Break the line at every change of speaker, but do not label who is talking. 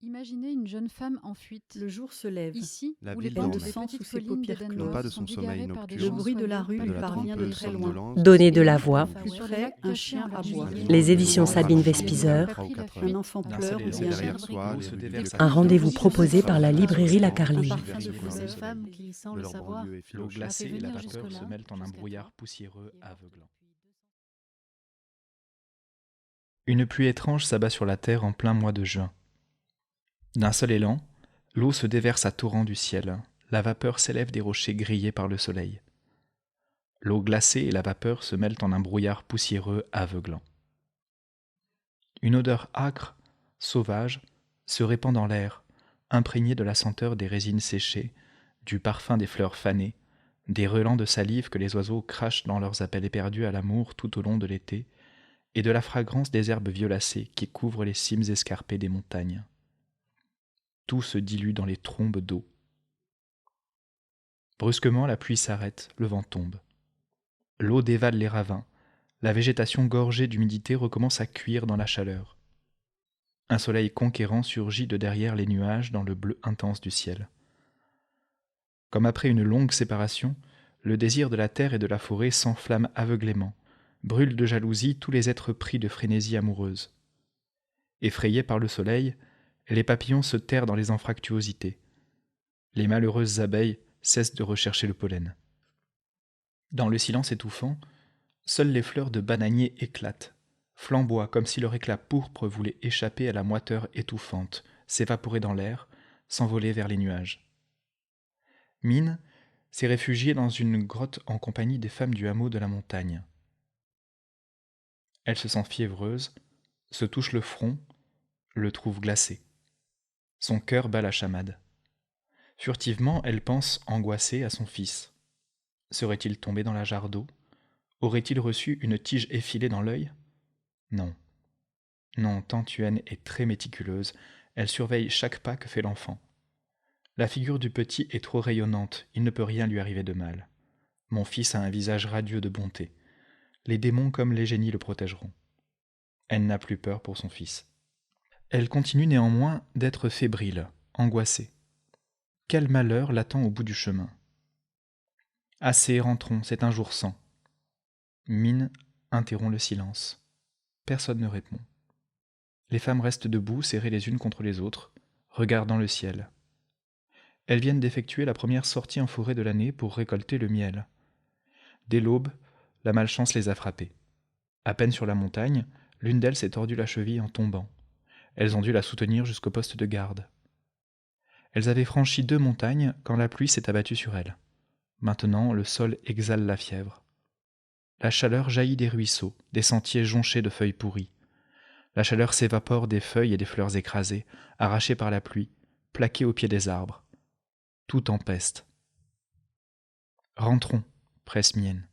Imaginez une jeune femme en fuite.
Le jour se lève.
Ici,
La
où les
ville
pentes
dorme.
des
Sang
petites
sous ses
collines
paupières
d'Eden
closes.
Non pas de
sont
son sommeil
bigarrées par des
nocturne,
champs
Le bruit de la
soyeux,
rue
pas
lui
de
parvient de
trompettes,
très
pas de
loin.
somnolence,
Donner de
Et
la
là,
voix.
face
Plus
sur les
près,
lacs
un
cachés
chien
en la
aboie.
nuit.
Les éditions
Ralenti,
Sabine
ralenti,
Vespizer.
3 ou 4
Un
heures.
enfant
D'un
pleure
seul
ou
élan,
bien
Derrière
rit.
soi,
L'eau
les
se
rues du
déverse
vieux
Un
sur
rendez-vous
l'horizon
proposé par la
sans
librairie La
fin.
un
Carline.
parfum de
Vers le
fleurs.
Femme qui, sans
de
le
leur
savoir,
banlieue
L'eau
effilochée.
glacée et la
venir
vapeur
jusque-là,
se mêlent en un
jusqu'à
brouillard
toi.
poussiéreux aveuglant.
Depuis 200
Une pluie étrange s'abat sur la terre en plein mois de juin. D'un seul élan, l'eau se déverse à torrents du ciel, la vapeur s'élève des rochers grillés par le soleil. L'eau glacée et la vapeur se mêlent en un brouillard poussiéreux aveuglant. Une odeur âcre, sauvage, se répand dans l'air, imprégnée de la senteur des résines séchées, du parfum des fleurs fanées, des relents de salive que les oiseaux crachent dans leurs appels éperdus à l'amour tout au long de l'été, et de la fragrance des herbes violacées qui couvrent les cimes escarpées des montagnes. Tout se dilue dans les trombes d'eau. Brusquement, la pluie s'arrête, le vent tombe. L'eau dévale les ravins, la végétation gorgée d'humidité recommence à cuire dans la chaleur. Un soleil conquérant surgit de derrière les nuages dans le bleu intense du ciel. Comme après une longue séparation, le désir de la terre et de la forêt s'enflamme aveuglément, brûle de jalousie tous les êtres pris de frénésie amoureuse. Effrayés par le soleil, les papillons se terrent dans les anfractuosités. Les malheureuses abeilles cessent de rechercher le pollen. Dans le silence étouffant, seules les fleurs de bananier éclatent, flamboient comme si leur éclat pourpre voulait échapper à la moiteur étouffante, s'évaporer dans l'air, s'envoler vers les nuages. Mine s'est réfugiée dans une grotte en compagnie des femmes du hameau de la montagne. Elle se sent fiévreuse, se touche le front, le trouve glacé. Son cœur bat la chamade. Furtivement, elle pense, angoissée, à son fils. Serait-il tombé dans la jarre d'eau ? Aurait-il reçu une tige effilée dans l'œil ? Non. Non, Tantuenne est très méticuleuse, elle surveille chaque pas que fait l'enfant. La figure du petit est trop rayonnante, il ne peut rien lui arriver de mal. Mon fils a un visage radieux de bonté. Les démons comme les génies le protégeront. Elle n'a plus peur pour son fils. Elle continue néanmoins d'être fébrile, angoissée. Quel malheur l'attend au bout du chemin ? Assez, rentrons, c'est un jour sans. Mine interrompt le silence. Personne ne répond. Les femmes restent debout, serrées les unes contre les autres, regardant le ciel. Elles viennent d'effectuer la première sortie en forêt de l'année pour récolter le miel. Dès l'aube, la malchance les a frappées. À peine sur la montagne, l'une d'elles s'est tordue la cheville en tombant. Elles ont dû la soutenir jusqu'au poste de garde. Elles avaient franchi 2 montagnes quand la pluie s'est abattue sur elles. Maintenant, le sol exhale la fièvre. La chaleur jaillit des ruisseaux, des sentiers jonchés de feuilles pourries. La chaleur s'évapore des feuilles et des fleurs écrasées, arrachées par la pluie, plaquées au pied des arbres. Tout empeste. Rentrons, presse Mienne.